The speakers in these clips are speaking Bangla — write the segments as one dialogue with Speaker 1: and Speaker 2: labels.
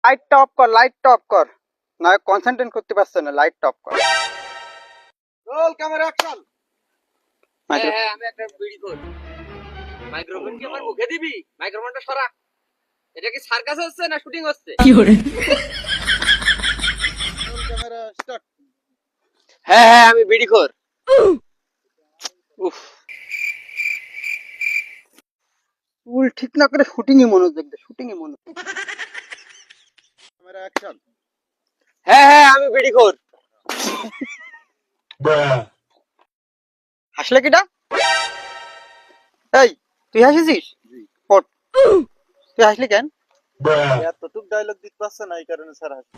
Speaker 1: লাইটটা অফ কর, লাইটটা অফ কর, না কনসেন্ট্রেট করতে পারছ না। লাইটটা অফ কর।
Speaker 2: Roll camera action.
Speaker 3: হ্যাঁ আমি একটা বিড়ি করি। মাইক্রোফোন কি আমার মুখে দিবি? মাইক্রোফোনটা সরা। এটা কি সার্কাস হচ্ছে না শুটিং হচ্ছে?
Speaker 2: Roll camera start.
Speaker 3: হ্যাঁ আমি বিড়ি কর। উফ
Speaker 1: চুল ঠিক না করে শুটিং এ মনোযোগ দে, শুটিং এ মনোযোগ।
Speaker 2: Camera action.
Speaker 3: হ্যাঁ আমি বিড়ি কর।
Speaker 1: হাসলে কিটা? এই তুই হাসিছিস?
Speaker 2: জি।
Speaker 1: ওঠ। তুই হাসলি কেন?
Speaker 2: এতটুক ডায়লগ দিতে পারছে না, এই কারণে স্যার হাসি।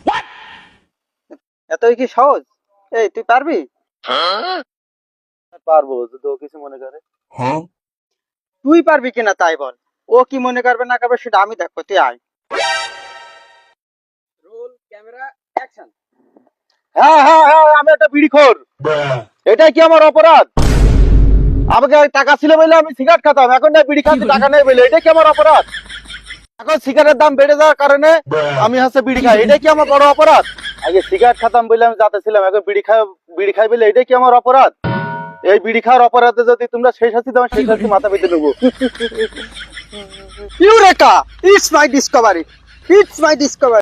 Speaker 1: এতই কি সহজ? এই তুই পারবি?
Speaker 2: পারবো যদি ও কিছু মনে করে।
Speaker 1: তুই পারবি কিনা তাই বল। ও কি মনে করবে না করবে সেটা আমি দেখবো, তুই আয়।
Speaker 3: Roll camera action.
Speaker 2: হ্যাঁ আমি একটা বিড়িখোর। এটা কি আমার অপরাধ? আমাকে টাকা ছিল বলে আমি সিগারেট খেতাম, এখন না বিড়ি খাচ্ছি টাকা নেই বলে, এটা কি আমার অপরাধ? এখন সিগারেটের দাম বেড়ে যাওয়ার কারণে আমি হচ্ছে বিড়ি খাই, এটা কি আমার বড় অপরাধ? আগে সিগারেট খেতাম বলে আমি যাতে ছিলাম, এখন বিড়ি খাই বলে এটা কি আমার অপরাধ? এই বিড়ি খাওয়ার অপরাধে যদি তোমরা সেই শাস্তি দাও, সেই শাস্তি মাথা পেতে নেবো।
Speaker 1: Eureka! It's my Discovery, it's my Discovery.